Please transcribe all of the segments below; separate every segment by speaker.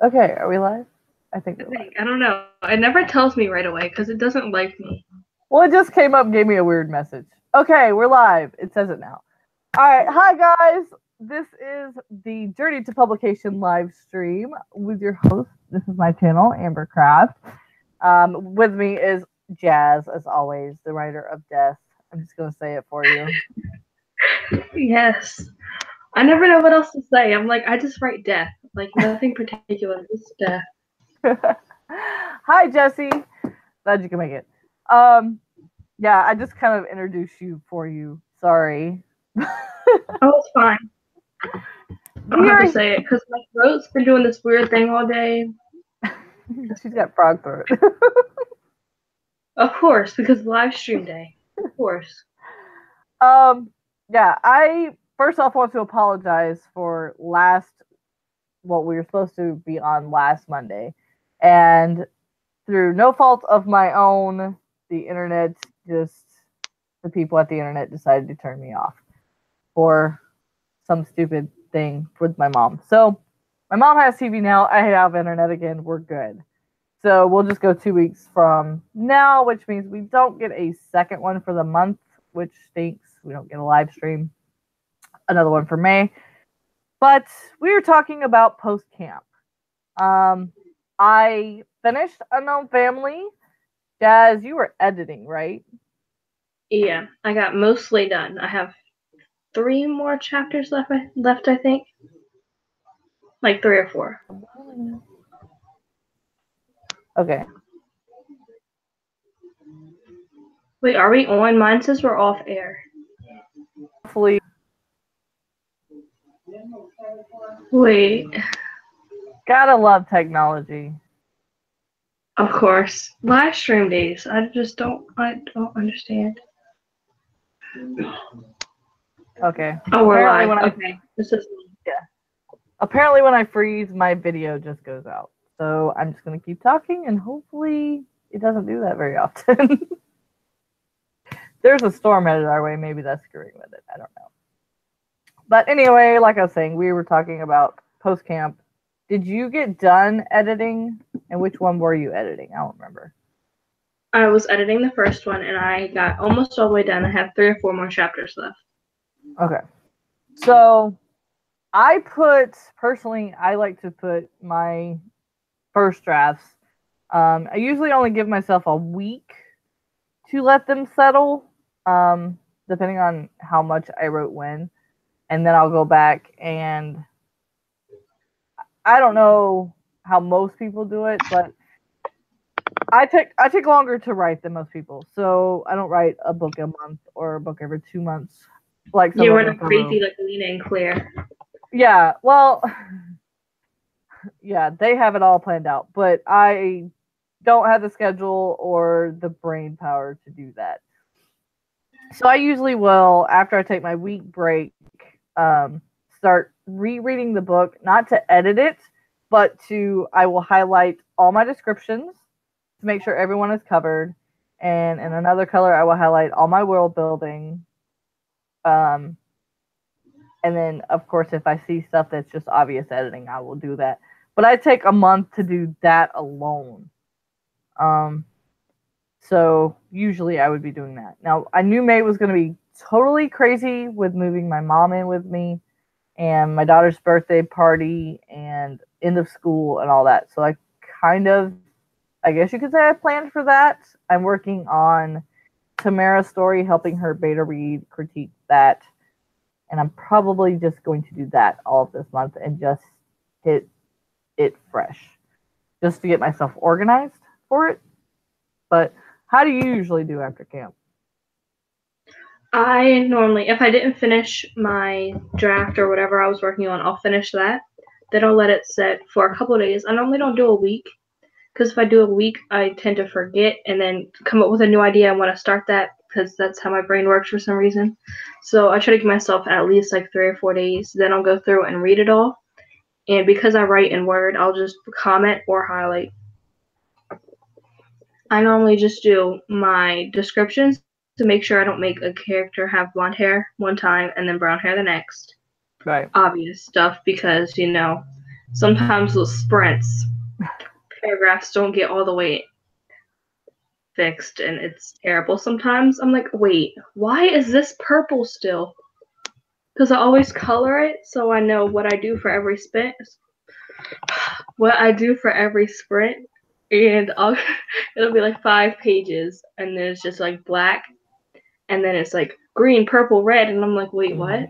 Speaker 1: Okay, are we live? I think we're live.
Speaker 2: I don't know. It never tells me right away because it doesn't like me.
Speaker 1: Well, it just came up and gave me a weird message. Okay, we're live. It says it now. All right, hi guys. This is the Journey to Publication live stream with your host. This is my channel, Amber Craft. With me is Jazz, as always, the writer of Death. I'm just gonna say it for you.
Speaker 2: Yes. I never know what else to say. I'm like, I just write death. Like, nothing particular. Just death.
Speaker 1: Hi, Jesse. Glad you can make it. Yeah, I just kind of introduced you for you. Sorry.
Speaker 2: Oh, it's fine. I don't have to say it because my throat's been doing this weird thing all day.
Speaker 1: She's got frog throat.
Speaker 2: Of course, because live stream day. Of course.
Speaker 1: Yeah, I first off want to apologize for what we were supposed to be on last Monday. And through no fault of my own, the internet the people at the internet decided to turn me off for some stupid thing with my mom. So my mom has TV now. I have internet again. We're good. So we'll just go 2 weeks from now, which means we don't get a second one for the month, which stinks. We don't get a live stream. Another one for May. But we were talking about post-camp. I finished Unknown Family. Jazz, you were editing, right?
Speaker 2: Yeah, I got mostly done. I have 3 more chapters left, I think. Like 3 or 4.
Speaker 1: Okay.
Speaker 2: Wait, are we on? Mine says we're off air.
Speaker 1: Hopefully.
Speaker 2: Wait.
Speaker 1: Gotta love technology.
Speaker 2: Of course. Live stream days. I don't understand.
Speaker 1: Okay.
Speaker 2: Oh, we're live. Okay. This is
Speaker 1: yeah. Apparently when I freeze, my video just goes out. So I'm just gonna keep talking and hopefully it doesn't do that very often. There's a storm headed our way, maybe that's screwing with it. I don't know. But anyway, like I was saying, we were talking about post camp. Did you get done editing? And which one were you editing? I don't remember.
Speaker 2: I was editing the first one and I got almost all the way done. I have 3 or 4 more chapters left.
Speaker 1: Okay. So I like to put my first drafts. I usually only give myself a week to let them settle, depending on how much I wrote when. And then I'll go back and I don't know how most people do it, but I take longer to write than most people. So I don't write a book a month or a book every 2 months. Like
Speaker 2: you were crazy like Lena and Claire.
Speaker 1: Yeah, well, yeah, they have it all planned out, but I don't have the schedule or the brain power to do that. So I usually will, after I take my week break, start rereading the book, not to edit it, but I will highlight all my descriptions to make sure everyone is covered. And in another color, I will highlight all my world building. And then, of course, if I see stuff that's just obvious editing, I will do that. But I take a month to do that alone. So usually I would be doing that. Now, I knew May was going to be totally crazy with moving my mom in with me and my daughter's birthday party and end of school and all that. So I guess you could say I planned for that. I'm working on Tamara's story, helping her beta read, critique that. And I'm probably just going to do that all of this month and just hit it fresh. Just to get myself organized for it. But how do you usually do after camp?
Speaker 2: I normally, if I didn't finish my draft or whatever I was working on, I'll finish that. Then I'll let it sit for a couple of days. I normally don't do a week because if I do a week, I tend to forget and then come up with a new idea and want to start that because that's how my brain works for some reason. So I try to give myself at least like 3 or 4 days. Then I'll go through and read it all. And because I write in Word, I'll just comment or highlight. I normally just do my descriptions to make sure I don't make a character have blonde hair one time and then brown hair the next.
Speaker 1: Right.
Speaker 2: Obvious stuff because, sometimes those sprints, paragraphs don't get all the way fixed, and it's terrible. Sometimes I'm like, wait, why is this purple still? Because I always color it, so I know what I do for every sprint. What I do for every sprint, and it'll be like 5 pages, and then it's just like black, and then it's like green, purple, red, and I'm like, wait, what?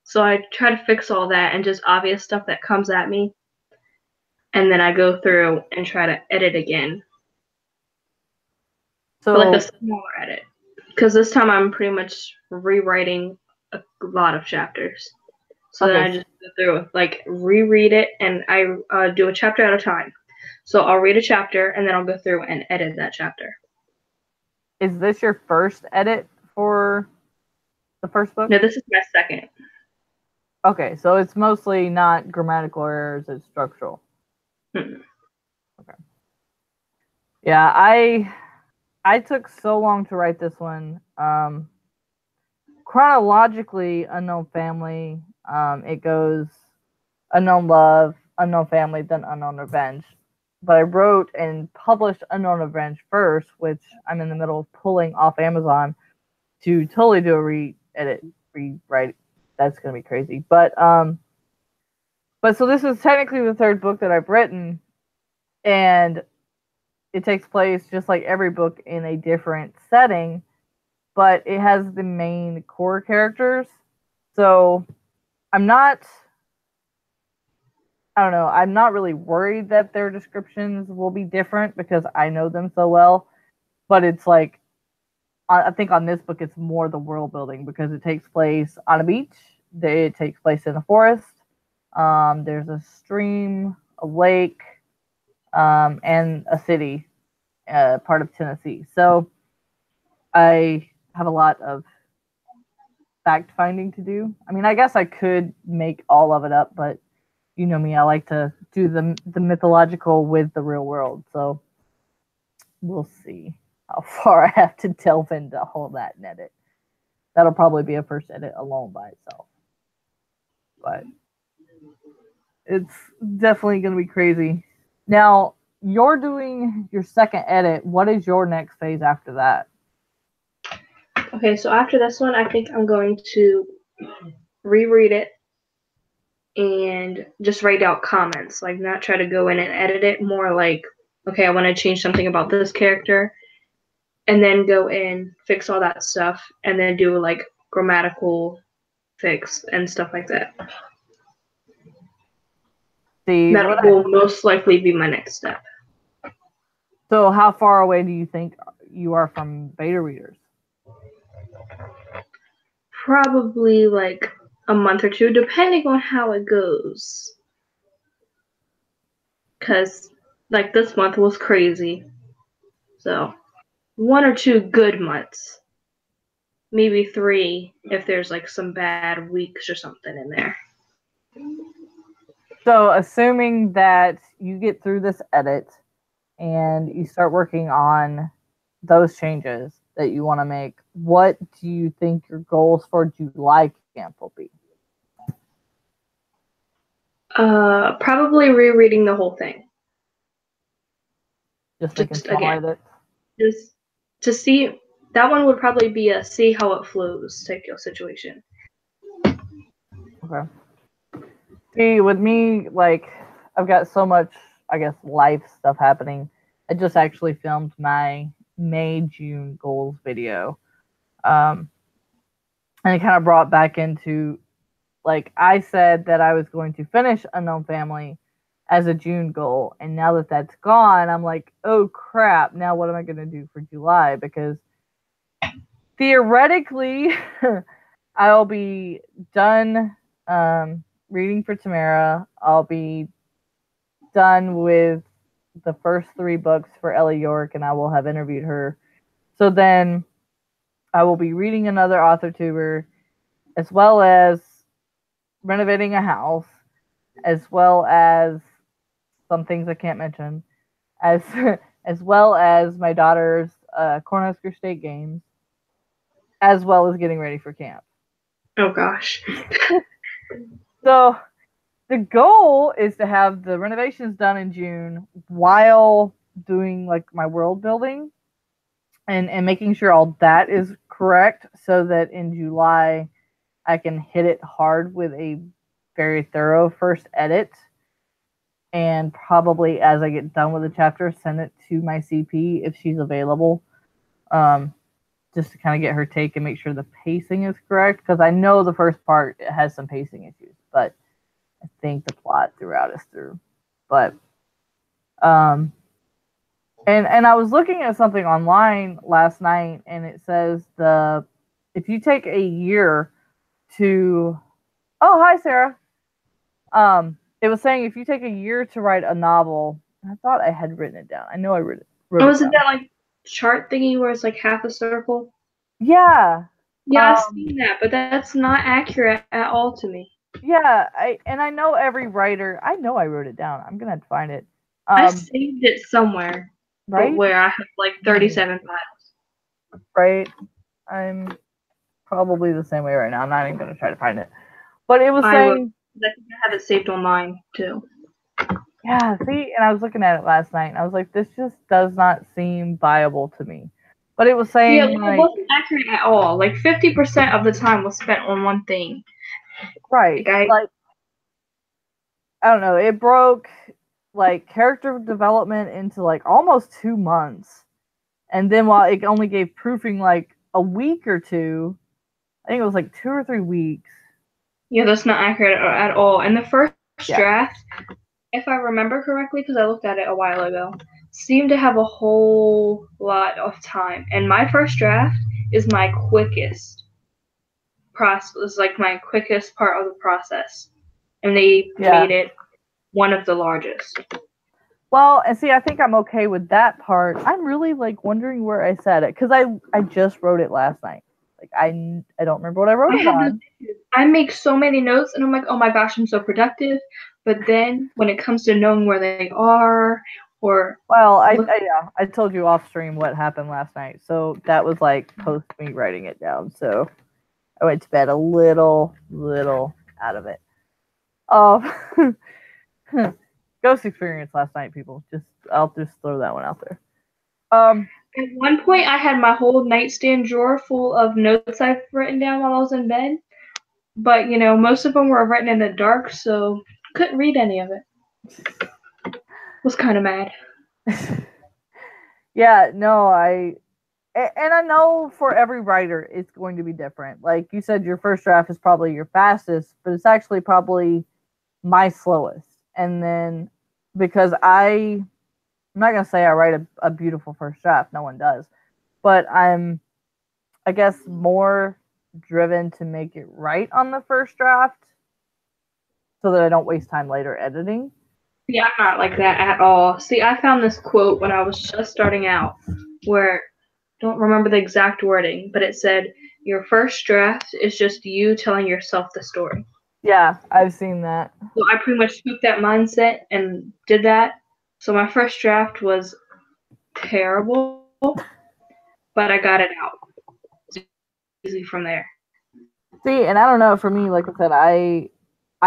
Speaker 2: So I try to fix all that and just obvious stuff that comes at me, and then I go through and try to edit again.
Speaker 1: So,
Speaker 2: But like a smaller edit. Because this time I'm pretty much rewriting a lot of chapters. So then I just go through, like, reread it, and I do a chapter at a time. So I'll read a chapter, and then I'll go through and edit that chapter.
Speaker 1: Is this your first edit for the first book?
Speaker 2: No, this is my second.
Speaker 1: Okay, so it's mostly not grammatical errors, it's structural.
Speaker 2: Mm-hmm.
Speaker 1: Okay. Yeah, I took so long to write this one. Chronologically, Unknown Family, it goes Unknown Love, Unknown Family, then Unknown Revenge. But I wrote and published Unknown Revenge first, which I'm in the middle of pulling off Amazon to totally do a rewrite. That's gonna be crazy. But so this is technically the third book that I've written, and it takes place just like every book in a different setting, but it has the main core characters. So I'm not really worried that their descriptions will be different because I know them so well. But it's like, I think on this book, it's more the world building because it takes place on a beach. It takes place in a forest. There's a stream, a lake, and a city, part of Tennessee. So I have a lot of fact finding to do. I mean, I guess I could make all of it up, but you know me, I like to do the mythological with the real world. So we'll see how far I have to delve into all that and edit. That'll probably be a first edit alone by itself. But it's definitely going to be crazy. Now, you're doing your second edit. What is your next phase after that?
Speaker 2: Okay, so after this one, I think I'm going to reread it and just write out comments, like not try to go in and edit it, more like, okay, I want to change something about this character, and then go in, fix all that stuff, and then do like grammatical fix and stuff like that.
Speaker 1: See,
Speaker 2: that will most likely be my next step.
Speaker 1: So how far away do you think you are from beta readers?
Speaker 2: Probably like a month or two, depending on how it goes. Because like this month was crazy. So 1 or 2 good months. Maybe 3 if there's like some bad weeks or something in there.
Speaker 1: So assuming that you get through this edit and you start working on those changes that you want to make, what do you think your goals for July camp will be?
Speaker 2: Probably rereading the whole thing.
Speaker 1: Just again,
Speaker 2: just to see. That one would probably be a see how it flows type of situation.
Speaker 1: Okay. See, with me, like, I've got so much, I guess, life stuff happening. I just actually filmed my May-June goals video. And it kind of brought back into, like, I said that I was going to finish Unknown Family as a June goal. And now that that's gone, I'm like, oh, crap. Now what am I going to do for July? Because theoretically, I'll be done reading for Tamara. I'll be done with the first 3 books for Ellie York, and I will have interviewed her. So then I will be reading another AuthorTuber, as well as renovating a house, as well as some things I can't mention, as well as my daughter's Cornhusker State games, as well as getting ready for camp.
Speaker 2: Oh gosh.
Speaker 1: So the goal is to have the renovations done in June while doing like my world building and making sure all that is correct so that in July I can hit it hard with a very thorough first edit. And probably as I get done with the chapter, send it to my CP if she's available, just to kind of get her take and make sure the pacing is correct. Because I know the first part has some pacing issues, but I think the plot throughout is through. But and I was looking at something online last night, and it says if you take a year to hi Sarah. It was saying if you take a year to write a novel, I thought I had written it down. I know I wrote it.
Speaker 2: Was it that like chart thingy where it's like half a circle?
Speaker 1: Yeah.
Speaker 2: Yeah, I've seen that, but that's not accurate at all to me.
Speaker 1: Yeah, I know every writer. I know I wrote it down. I'm gonna have to find it.
Speaker 2: I saved it somewhere,
Speaker 1: right?
Speaker 2: But where I have like 37 files.
Speaker 1: Right. I'm probably the same way right now. I'm not even gonna try to find it. But it was saying
Speaker 2: I think I have it saved on mine too.
Speaker 1: Yeah, see, and I was looking at it last night, and I was like, this just does not seem viable to me. But it was saying,
Speaker 2: it wasn't accurate at all. Like 50% of the time was spent on one thing.
Speaker 1: Right. Like I don't know. It broke like character development into like almost 2 months, and then while it only gave proofing like a week or two, I think it was like 2 or 3 weeks.
Speaker 2: Yeah, that's not accurate at all. And the first draft, if I remember correctly, because I looked at it a while ago, seemed to have a whole lot of time. And my first draft is my quickest process. Is like my quickest part of the process, and they made it one of the largest.
Speaker 1: Well, and see, I think I'm okay with that part. I'm really like wondering where I said it because I just wrote it last night. Like I don't remember what I wrote it on.
Speaker 2: I make so many notes, and I'm like, oh my gosh, I'm so productive. But then when it comes to knowing where they are,
Speaker 1: I told you off stream what happened last night, so that was like post me writing it down. So I went to bed a little out of it. Ghost experience last night, people. I'll just throw that one out there.
Speaker 2: At one point, I had my whole nightstand drawer full of notes I've written down while I was in bed. But, most of them were written in the dark, so couldn't read any of it. Was kind of mad.
Speaker 1: Yeah, no, and I know for every writer, it's going to be different. Like you said, your first draft is probably your fastest, but it's actually probably my slowest. And then, because I'm not going to say I write a beautiful first draft, no one does, but I'm, I guess, more driven to make it right on the first draft so that I don't waste time later editing.
Speaker 2: Yeah, I'm not like that at all. See, I found this quote when I was just starting out where, don't remember the exact wording, but it said, your first draft is just you telling yourself the story.
Speaker 1: Yeah, I've seen that.
Speaker 2: So I pretty much took that mindset and did that. So my first draft was terrible, but I got it out. It's easy from there.
Speaker 1: See, and I don't know, for me, like I said, I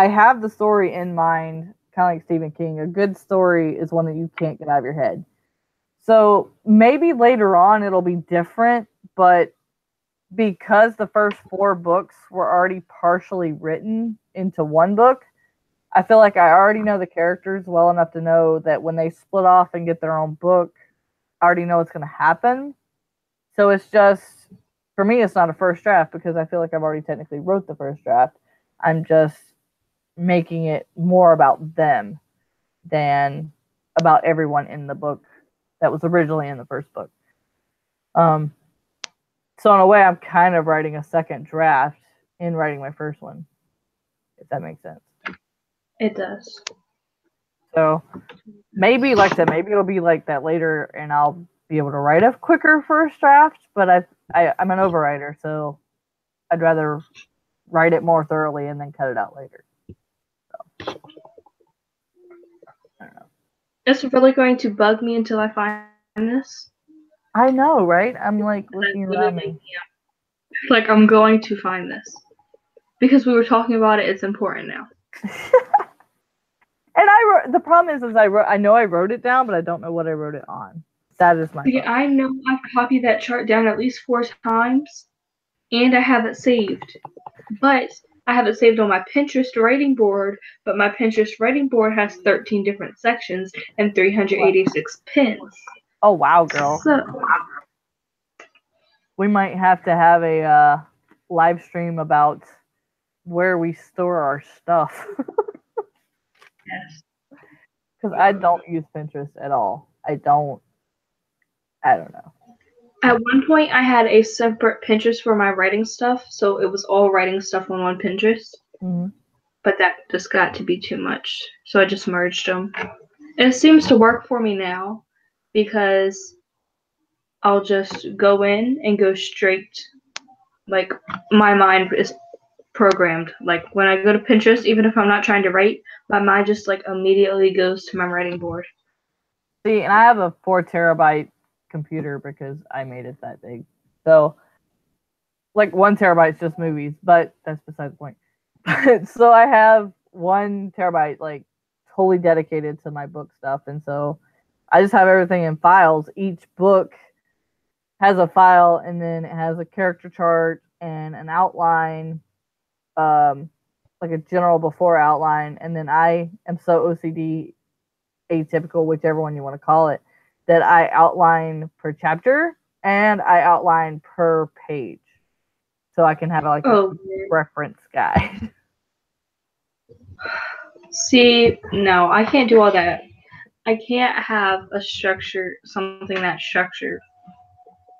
Speaker 1: have the story in mind, kind of like Stephen King. A good story is one that you can't get out of your head. So maybe later on it'll be different, but because the first 4 books were already partially written into one book, I feel like I already know the characters well enough to know that when they split off and get their own book, I already know what's going to happen. So it's just, for me, it's not a first draft because I feel like I've already technically wrote the first draft. I'm just making it more about them than about everyone in the book that was originally in the first book. So in a way, I'm kind of writing a second draft in writing my first one, if that makes sense.
Speaker 2: It does.
Speaker 1: So maybe, like I said, maybe it'll be like that later, and I'll be able to write a quicker first draft. But I'm an overwriter, so I'd rather write it more thoroughly and then cut it out later. So, I don't know.
Speaker 2: It's really going to bug me until I find this.
Speaker 1: I know, right? I'm like looking around me.
Speaker 2: Like, I'm going to find this. Because we were talking about it, it's important now.
Speaker 1: And the problem is I know I wrote it down, but I don't know what I wrote it on. That is my problem.
Speaker 2: I know I've copied that chart down at least 4 times, and I have it saved. But I have it saved on my Pinterest writing board, but my Pinterest writing board has 13 different sections and 386 pins.
Speaker 1: Oh, wow, girl.
Speaker 2: So,
Speaker 1: we might have to have a live stream about where we store our stuff.
Speaker 2: yes.
Speaker 1: Because I don't use Pinterest at all. I don't know.
Speaker 2: At one point, I had a separate Pinterest for my writing stuff, so it was all writing stuff on one Pinterest.
Speaker 1: Mm-hmm.
Speaker 2: But that just got to be too much, so I just merged them. And it seems to work for me now because I'll just go in and go straight. Like, my mind is programmed. Like, when I go to Pinterest, even if I'm not trying to write, my mind just, like, immediately goes to my writing board.
Speaker 1: See, and I have a 4 terabyte computer because I made it that big. So, like, 1 terabyte is just movies, but that's beside the point. So I have 1 terabyte, like, totally dedicated to my book stuff. And so I just have everything in files. Each book has a file, and then it has a character chart and an outline, like a general before outline. And then I am so OCD, atypical, whichever one you want to call it, that I outline per chapter and I outline per page. So I can have like a reference guide.
Speaker 2: See, no, I can't do all that. I can't have a structure, something that's structured,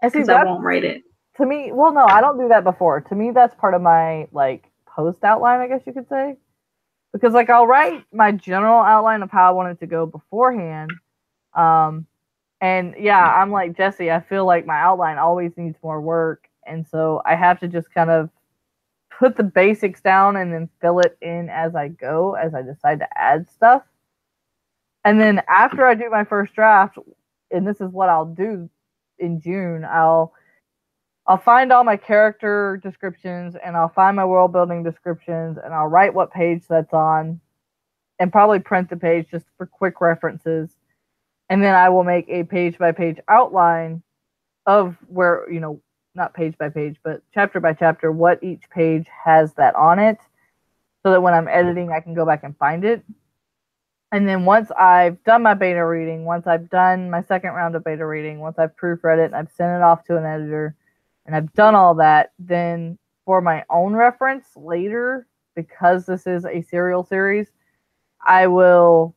Speaker 2: because I won't write it.
Speaker 1: To me, well, no, I don't do that before. To me, that's part of my, like, post outline, I guess you could say. Because, like, I'll write my general outline of how I want it to go beforehand. And, yeah, I'm like Jesse. I feel like my outline always needs more work. And so I have to just kind of put the basics down and then fill it in as I go, as I decide to add stuff. And then after I do my first draft, and this is what I'll do in June, I'll find all my character descriptions, and I'll find my world building descriptions, and I'll write what page that's on, and probably print the page just for quick references. And then I will make a page by page outline of where, you know, not page by page, but chapter by chapter, what each page has that on it, so that when I'm editing, I can go back and find it. And then once I've done my beta reading, once I've done my second round of beta reading, once I've proofread it and I've sent it off to an editor, and I've done all that, then for my own reference later, because this is a serial series, I will,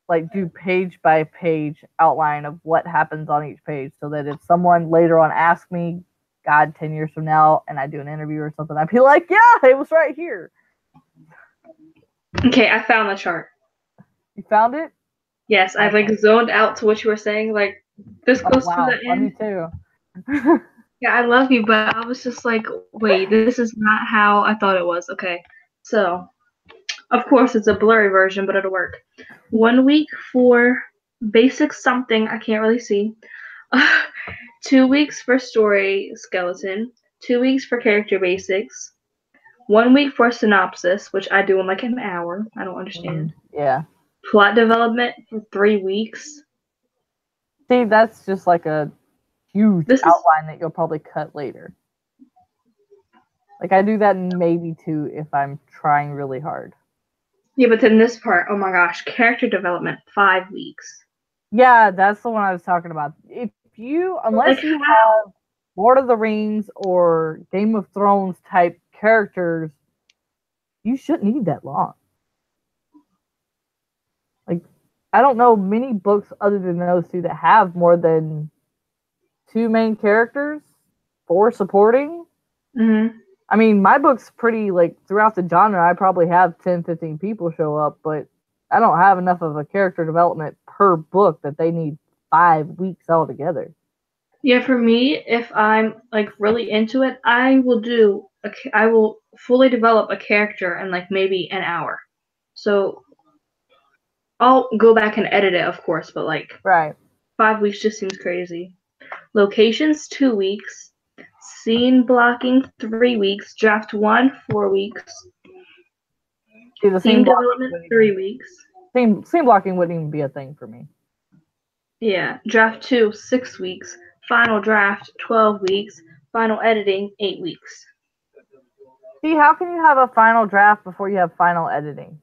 Speaker 1: like, do page by page outline of what happens on each page, so that if someone later on asks me, God, 10 years from now, and I do an interview or something, I'd be like, yeah, it was right here.
Speaker 2: Okay, I found the chart.
Speaker 1: You found it?
Speaker 2: Yes, I've, like, zoned out to what you were saying, like, this close to the end.
Speaker 1: Love you too.
Speaker 2: Yeah, I love you, but I was just like, wait, this is not how I thought it was. Okay, so, of course, it's a blurry version, but it'll work. 1 week for basic something, I can't really see. 2 weeks for story skeleton. 2 weeks for character basics. 1 week for synopsis, which I do in like an hour. I don't understand.
Speaker 1: Yeah.
Speaker 2: Plot development for 3 weeks.
Speaker 1: See, that's just like a huge outline that you'll probably cut later. Like, I do that in maybe 2 if I'm trying really hard.
Speaker 2: Yeah, but then this part, oh my gosh, character development, 5 weeks.
Speaker 1: Yeah, that's the one I was talking about. Unless you have Lord of the Rings or Game of Thrones type characters, you shouldn't need that long. Like, I don't know many books other than those 2 that have more than 2 main characters, 4 supporting.
Speaker 2: Mm-hmm.
Speaker 1: I mean, my book's pretty, like, throughout the genre, I probably have 10, 15 people show up, but I don't have enough of a character development per book that they need 5 weeks altogether.
Speaker 2: Yeah, for me, if I'm, like, really into it, I will fully develop a character in, like, maybe an hour. So I'll go back and edit it, of course, but, like,
Speaker 1: right.
Speaker 2: 5 weeks just seems crazy. Locations, 2 weeks. Scene blocking, 3 weeks. Draft 1, 4 weeks. Theme development, 3 weeks.
Speaker 1: Scene blocking wouldn't even be a thing for me.
Speaker 2: Yeah, draft 2, 6 weeks. Final draft, 12 weeks. Final editing, 8 weeks.
Speaker 1: See, how can you have a final draft before you have final editing?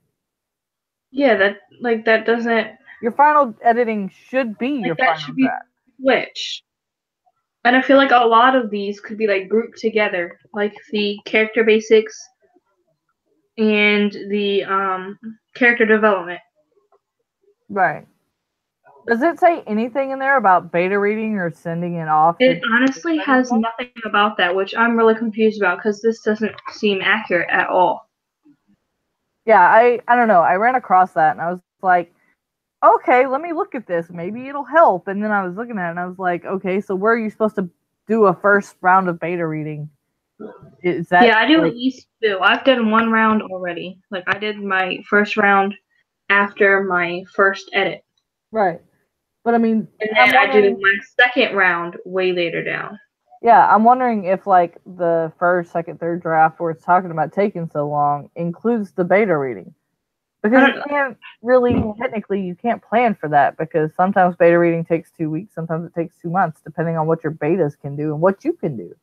Speaker 2: Yeah, that doesn't.
Speaker 1: Your final editing should be your
Speaker 2: that
Speaker 1: final
Speaker 2: should be
Speaker 1: draft.
Speaker 2: switched. And I feel like a lot of these could be like grouped together, like the character basics and the character development.
Speaker 1: Right. Does it say anything in there about beta reading or sending it off?
Speaker 2: It honestly has nothing about that, which I'm really confused about because this doesn't seem accurate at all.
Speaker 1: Yeah, I don't know. I ran across that and I was like, okay, let me look at this. Maybe it'll help. And then I was looking at it and I was like, okay, so where are you supposed to do a first round of beta reading? Is that
Speaker 2: Yeah, I do at least 2. I've done 1 round already. Like I did my first round after my first edit.
Speaker 1: Right. But I mean,
Speaker 2: and then I do my second round way later down.
Speaker 1: Yeah, I'm wondering if like the first, second, third draft where it's talking about taking so long includes the beta reading. Because you can't really, technically, you can't plan for that because sometimes beta reading takes 2 weeks, sometimes it takes 2 months, depending on what your betas can do and what you can do.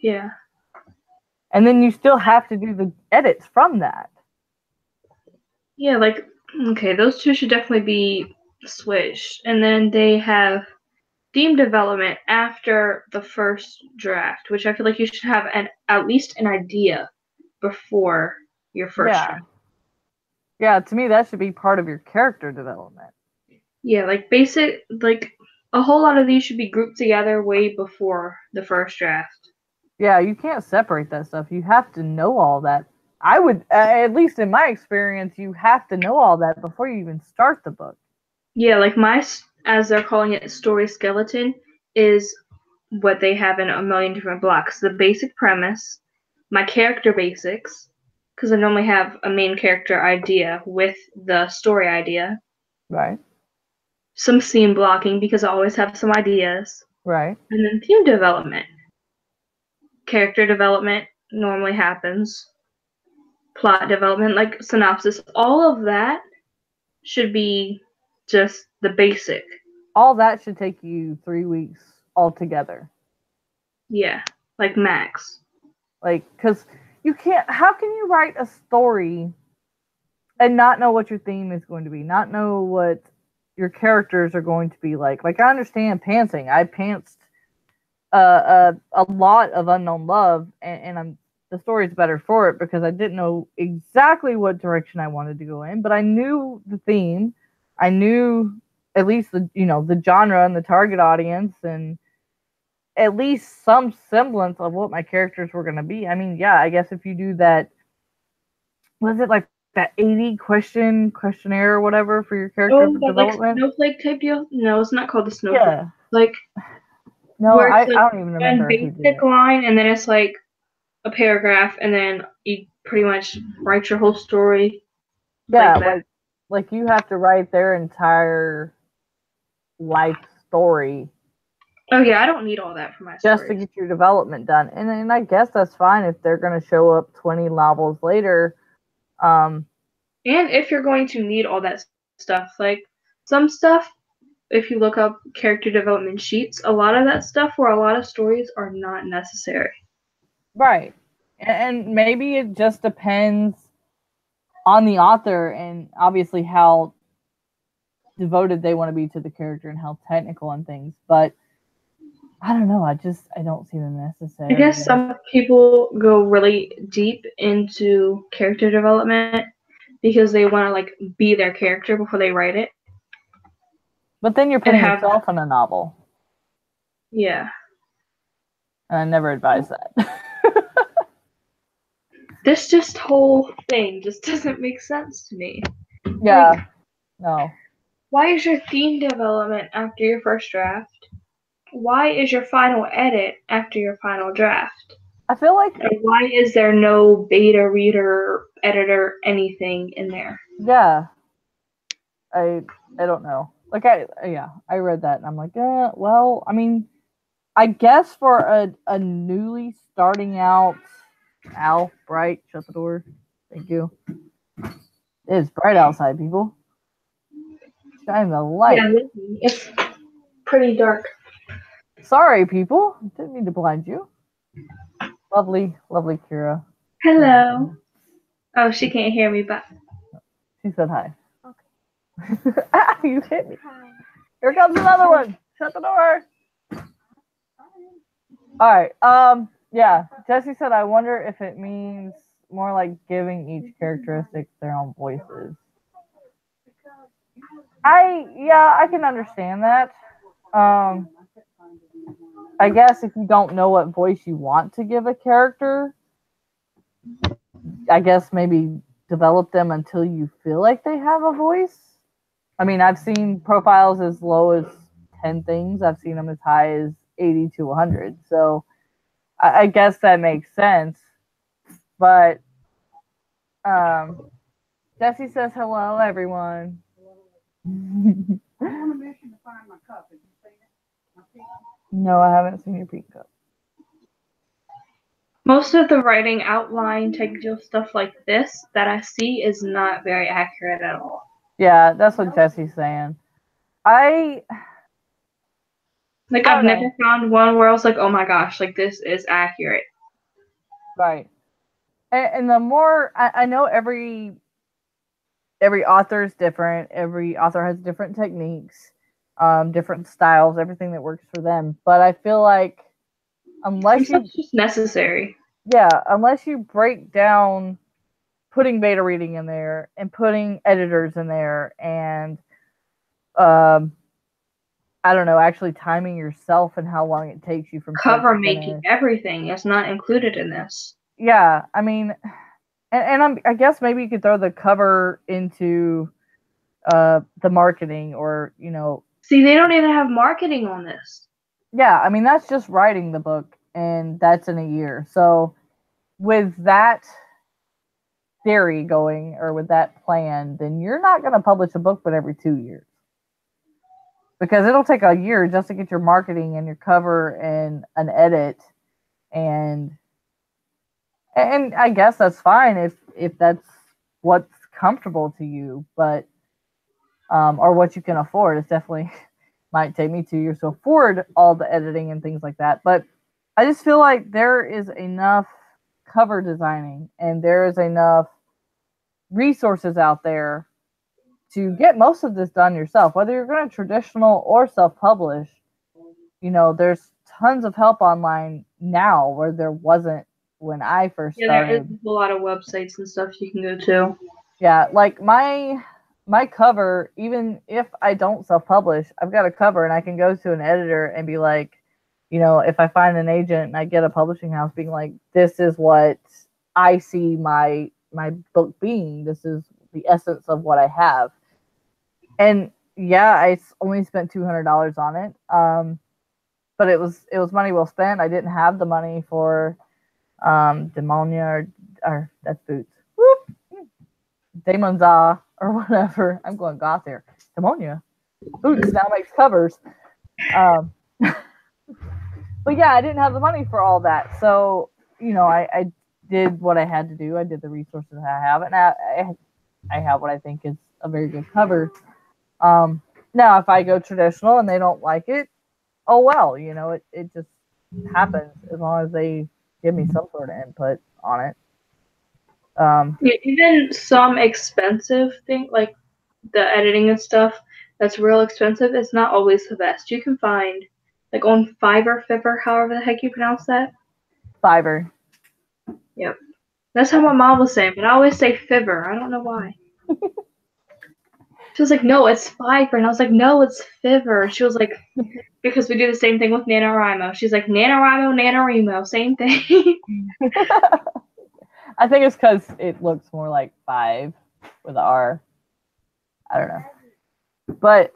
Speaker 2: Yeah.
Speaker 1: And then you still have to do the edits from that.
Speaker 2: Yeah, like, okay, those 2 should definitely be switched. And then they have theme development after the first draft, which I feel like you should have at least an idea before your first draft.
Speaker 1: Yeah, to me, that should be part of your character development.
Speaker 2: Yeah, like basic, like a whole lot of these should be grouped together way before the first draft.
Speaker 1: Yeah, you can't separate that stuff. You have to know all that. I would, at least in my experience, you have to know all that before you even start the book.
Speaker 2: Yeah, like my, as they're calling it, story skeleton is what they have in a million different blocks. The basic premise, my character basics, because I normally have a main character idea with the story idea.
Speaker 1: Right.
Speaker 2: Some scene blocking, because I always have some ideas.
Speaker 1: Right.
Speaker 2: And then theme development. Character development normally happens. Plot development, like synopsis. All of that should be just the basic.
Speaker 1: All that should take you 3 weeks altogether.
Speaker 2: Yeah, like max.
Speaker 1: Like, because you can't, how can you write a story and not know what your theme is going to be, not know what your characters are going to be like? Like, I understand pantsing. I pantsed a lot of Unknown Love, and the story's better for it because I didn't know exactly what direction I wanted to go in, but I knew the theme. I knew at least the genre and the target audience and at least some semblance of what my characters were going to be. I mean, yeah, I guess if you do that, was it like that 80 questionnaire or whatever for your character development?
Speaker 2: Like snowflake type deal? No, it's not called the snowflake.
Speaker 1: Yeah.
Speaker 2: Like,
Speaker 1: no, I don't even remember.
Speaker 2: Basic line, and then it's like a paragraph, and then you pretty much write your whole story.
Speaker 1: Yeah, like you have to write their entire life story.
Speaker 2: Oh yeah, I don't need all that for my
Speaker 1: just to get your development done, and I guess that's fine if they're going to show up 20 novels later.
Speaker 2: And if you're going to need all that stuff, like some stuff, if you look up character development sheets, a lot of that stuff or a lot of stories are not necessary.
Speaker 1: Right, and maybe it just depends on the author and obviously how devoted they want to be to the character and how technical on things, but I don't know. I don't see them necessary.
Speaker 2: I guess some people go really deep into character development because they want to like be their character before they write it.
Speaker 1: But then you're putting yourself in a novel.
Speaker 2: Yeah.
Speaker 1: And I never advise that.
Speaker 2: This whole thing just doesn't make sense to me.
Speaker 1: Yeah. Like, no.
Speaker 2: Why is your theme development after your first draft? Why is your final edit after your final draft?
Speaker 1: I feel like...
Speaker 2: And why is there no beta reader, editor, anything in there?
Speaker 1: Yeah. I don't know. Like, I read that and I'm like, well, I mean, I guess for a newly starting out... Al, bright, shut the door. Thank you. It is bright outside, people. Shine the light.
Speaker 2: Yeah, it's pretty dark.
Speaker 1: Sorry, people. Didn't mean to blind you. Lovely, lovely Kira.
Speaker 2: Hello. Oh, she can't hear me, but
Speaker 1: She said hi. Okay. Ah, you hit me. Here comes another one. Shut the door. All right. Yeah. Jesse said, I wonder if it means more like giving each characteristic their own voices. I can understand that. I guess if you don't know what voice you want to give a character, I guess maybe develop them until you feel like they have a voice. I mean, I've seen profiles as low as 10 things. I've seen them as high as 80 to 100. So I guess that makes sense. But Jesse says hello, everyone. I'm on a mission to find my cup. Have you seen it? No, I haven't seen your pink cup.
Speaker 2: most of the writing outline technical stuff like this that I see is not very accurate at all.
Speaker 1: Yeah, that's what Jesse's saying. I've
Speaker 2: never found one where I was like, oh my gosh, like this is accurate.
Speaker 1: Right. And the more I know every author is different. Every author has different techniques, different styles, everything that works for them. But I feel like unless
Speaker 2: it's just necessary.
Speaker 1: Yeah, unless you break down putting beta reading in there and putting editors in there and I don't know, actually timing yourself and how long it takes you from
Speaker 2: cover making, everything is not included in this.
Speaker 1: Yeah, I mean, and I guess maybe you could throw the cover into the marketing, or
Speaker 2: see, they don't even have marketing on this.
Speaker 1: Yeah, I mean, that's just writing the book, and that's in a year. So with that theory going, or with that plan, then you're not going to publish a book but every 2 years, because it'll take a year just to get your marketing and your cover and an edit, and I guess that's fine if that's what's comfortable to you, but or what you can afford. It's definitely might take me 2 years to afford all the editing and things like that. But I just feel like there is enough cover designing and there is enough resources out there to get most of this done yourself, whether you're going to traditional or self-publish. There's tons of help online now where there wasn't when I first started.
Speaker 2: There is a lot of websites and stuff you can go to.
Speaker 1: Yeah, like my cover, even if I don't self-publish, I've got a cover and I can go to an editor and be like, if I find an agent and I get a publishing house being like, this is what I see my book being, this is the essence of what I have. And yeah, I only spent $200 on it. But it was money well spent. I didn't have the money for Demonia or that's Boots. Whoop. Damon's or whatever. I'm going goth here. Demonia. Boots now makes covers. But yeah, I didn't have the money for all that. So, I did what I had to do. I did the resources I have, and I have what I think is a very good cover. Now, if I go traditional and they don't like it, oh well, it just happens as long as they give me some sort of input on it.
Speaker 2: Even some expensive thing, like the editing and stuff, that's real expensive, it's not always the best. You can find, like on Fiverr, however the heck you pronounce that.
Speaker 1: Fiverr.
Speaker 2: Yep. That's how my mom was saying, but I always say Fiverr. I don't know why. She was like, no, it's Fiverr. And I was like, no, it's Fiverr. She was like, because we do the same thing with NanoWriMo. She's like, NanoWriMo, same thing.
Speaker 1: I think it's because it looks more like 5 with an R. I don't know. But,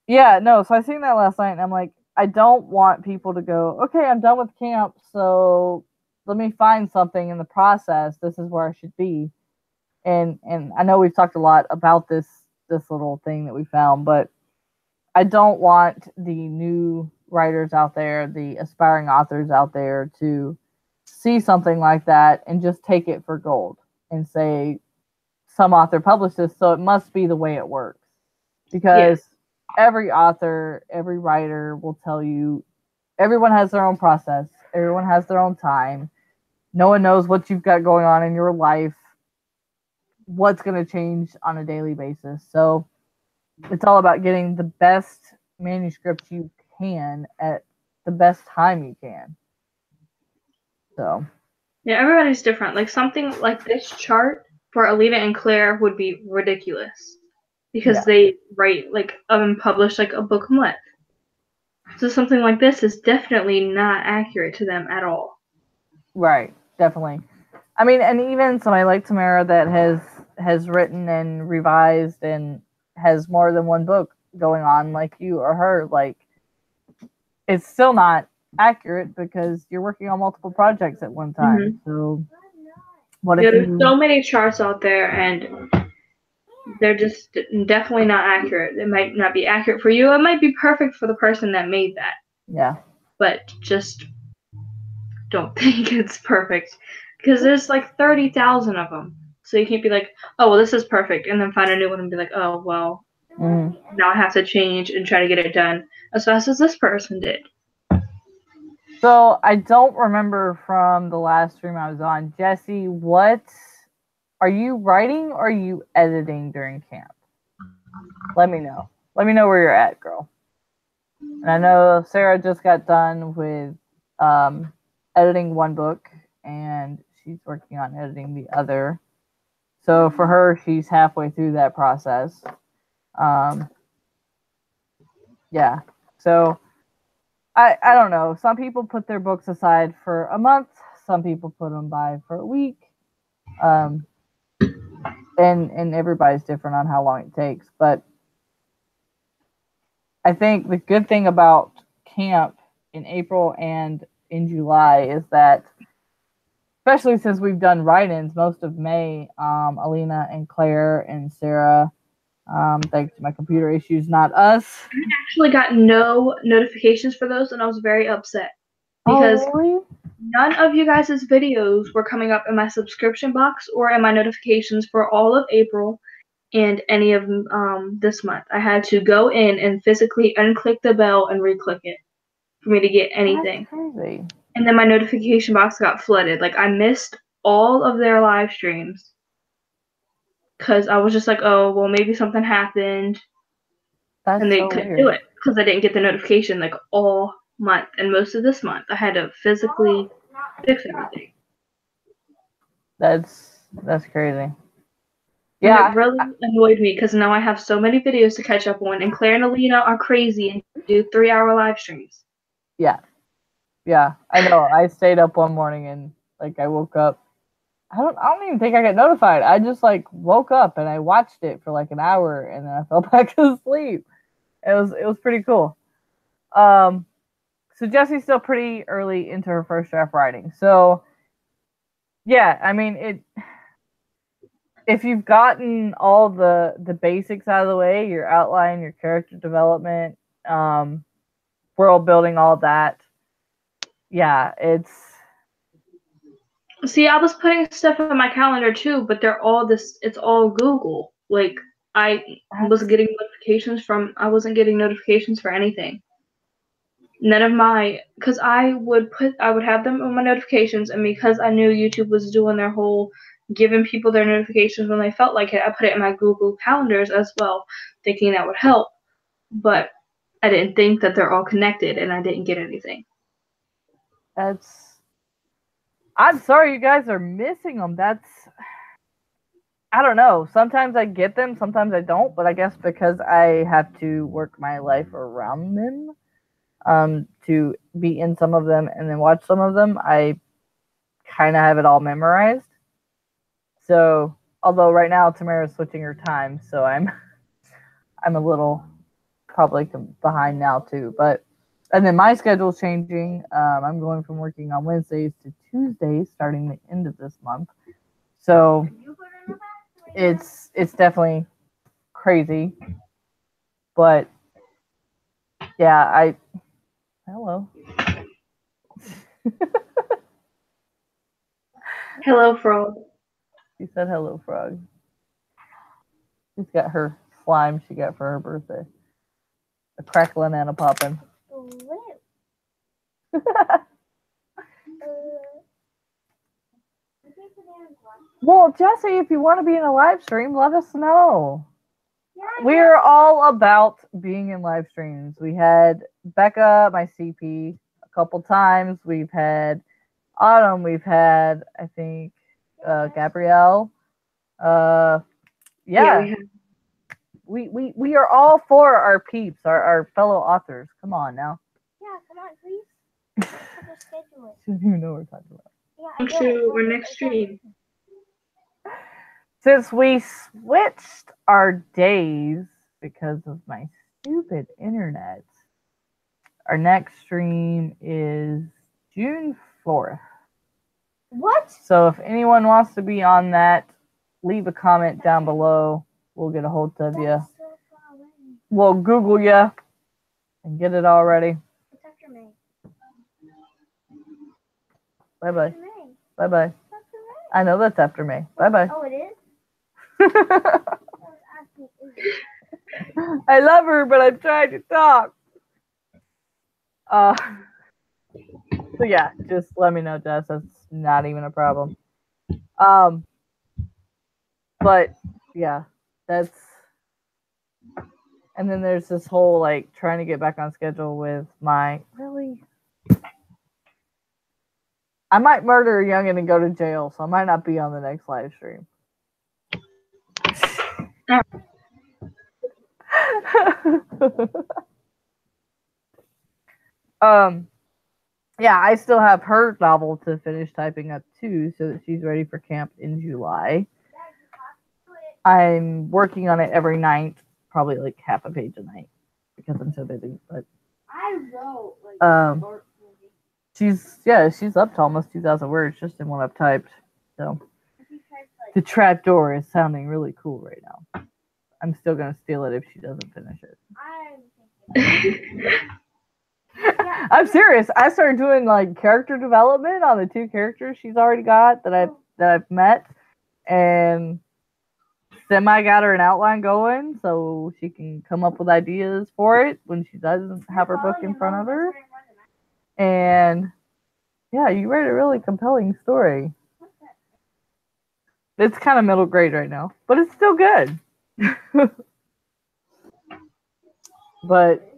Speaker 1: yeah, no, so I seen that last night, and I'm like, I don't want people to go, okay, I'm done with camp, so let me find something in the process. This is where I should be. And I know we've talked a lot about this little thing that we found, but I don't want the new writers out there, the aspiring authors out there, to see something like that and just take it for gold and say some author published this, so it must be the way it works. because every author, every writer will tell you everyone has their own process. Everyone has their own time. No one knows what you've got going on in your life, what's going to change on a daily basis. So it's all about getting the best manuscript you can at the best time you can. So
Speaker 2: yeah, everybody's different. Like something like this chart for Alina and Claire would be ridiculous because they write like publish like a book a month. So something like this is definitely not accurate to them at all.
Speaker 1: Right, definitely. I mean, and even somebody like Tamara that has written and revised and has more than one book going on, like you or her, like it's still not accurate because you're working on multiple projects at one time.
Speaker 2: Mm-hmm.
Speaker 1: So what if
Speaker 2: there's so many charts out there and they're just definitely not accurate. It might not be accurate for you. It might be perfect for the person that made that.
Speaker 1: Yeah.
Speaker 2: But just don't think it's perfect because there's like 30,000 of them. So you can't be like, oh, well, this is perfect, and then find a new one and be like, oh, well, now I have to change and try to get it done as fast as this person did.
Speaker 1: So I don't remember from the last stream I was on. Jesse, what are you writing or are you editing during camp? Let me know. Let me know where you're at, girl. And I know Sarah just got done with editing one book and she's working on editing the other. So for her, she's halfway through that process. Yeah. So I don't know. Some people put their books aside for a month. Some people put them by for a week. And everybody's different on how long it takes. But I think the good thing about camp in April and in July is that, especially since we've done write-ins most of May, Alina and Claire and Sarah, thanks to my computer issues, not us.
Speaker 2: I actually got no notifications for those, and I was very upset because none of you guys' videos were coming up in my subscription box or in my notifications for all of April and any of this month. I had to go in and physically unclick the bell and re-click it for me to get anything.
Speaker 1: That's crazy.
Speaker 2: And then my notification box got flooded. Like I missed all of their live streams because I was just like, oh, well, maybe something happened. And they couldn't do it because I didn't get the notification like all month. And most of this month, I had to physically fix everything.
Speaker 1: That's crazy. Yeah.
Speaker 2: And it really annoyed me because now I have so many videos to catch up on, and Claire and Alina are crazy and do 3-hour live streams.
Speaker 1: Yeah. Yeah, I know. I stayed up one morning and like I woke up. I don't even think I got notified. I just like woke up and I watched it for like an hour and then I fell back asleep. It was pretty cool. So Jessie's still pretty early into her first draft writing. So yeah, I mean if you've gotten all the basics out of the way, your outline, your character development, world building, all that. Yeah, it's.
Speaker 2: See, I was putting stuff in my calendar too, but they're all this. It's all Google. Like I wasn't getting notifications for anything. None of my, because I would have them on my notifications, and because I knew YouTube was doing their whole giving people their notifications when they felt like it, I put it in my Google calendars as well, thinking that would help. But I didn't think that they're all connected, and I didn't get anything.
Speaker 1: I'm sorry you guys are missing them. I don't know. Sometimes I get them, sometimes I don't, but I guess because I have to work my life around them, to be in some of them and then watch some of them, I kind of have it all memorized. So, although right now Tamara's switching her time, so I'm a little probably behind now too, but and then my schedule's changing. I'm going from working on Wednesdays to Tuesdays starting the end of this month. So it's definitely crazy. But yeah, hello.
Speaker 2: Hello, Frog.
Speaker 1: She said hello, Frog. She's got her slime she got for her birthday. A crackling and a popping. Well, Jesse, if you want to be in a live stream, let us know. We're all about being in live streams. We had Becca, my CP, a couple times. We've had Autumn. We've had, I think, Gabrielle. Yeah. We are all for our peeps, our fellow authors. Come on now.
Speaker 3: Yeah, come on, please. I'll just schedule it.
Speaker 1: She doesn't even know what we're talking about.
Speaker 3: Yeah,
Speaker 2: To our next stream.
Speaker 1: Since we switched our days because of my stupid internet, our next stream is June 4th.
Speaker 3: What?
Speaker 1: So if anyone wants to be on that, leave a comment down below. We'll get a hold of you.
Speaker 3: That's so far away.
Speaker 1: We'll Google you and get it all ready.
Speaker 3: It's after May.
Speaker 1: Bye-bye.
Speaker 3: After May.
Speaker 1: Bye-bye.
Speaker 3: It's after May.
Speaker 1: I know that's after May. Bye-bye.
Speaker 3: Oh, it is? I was asking, is it?
Speaker 1: I love her, but I'm trying to talk. So yeah, just let me know, Jess. That's not even a problem. But yeah, that's. And then there's this whole like trying to get back on schedule with my really. I might murder a youngin and go to jail, so I might not be on the next live stream. Yeah, I still have her novel to finish typing up too, so that she's ready for camp in July. I'm working on it every night, probably like half a page a night because I'm so busy. But
Speaker 3: I wrote like short movie.
Speaker 1: she's up to almost 2,000 words just in what I've typed. So the trapdoor is sounding really cool right now. I'm still gonna steal it if she doesn't finish it. I'm serious. I started doing like character development on the 2 characters she's already got that I've met, and semi got her an outline going so she can come up with ideas for it when she doesn't have her book in front of her. And yeah, you write a really compelling story. It's kind of middle grade right now, but it's still good. But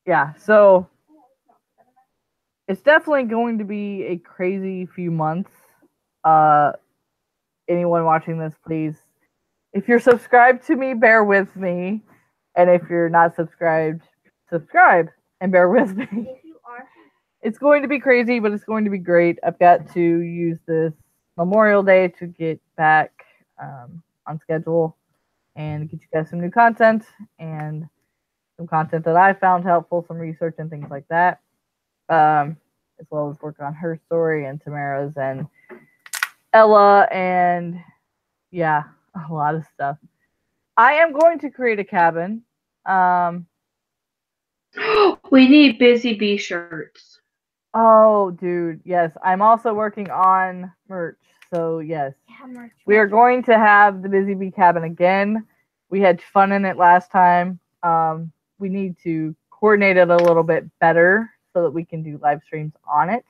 Speaker 1: yeah, so it's definitely going to be a crazy few months. Anyone watching this, please, if you're subscribed to me, bear with me. And if you're not subscribed, subscribe and bear with me.
Speaker 3: If you are.
Speaker 1: It's going to be crazy, but it's going to be great. I've got to use this Memorial Day to get back on schedule and get you guys some new content and some content that I found helpful, some research and things like that, as well as work on her story and Tamara's and Ella and yeah, a lot of stuff. I am going to create a cabin.
Speaker 2: We need Busy Bee shirts.
Speaker 1: Oh, dude, yes. I'm also working on merch. So yes,
Speaker 3: Yeah, merch.
Speaker 1: we are going to have the Busy Bee cabin again. We had fun in it last time. We need to coordinate it a little bit better so that we can do live streams on it.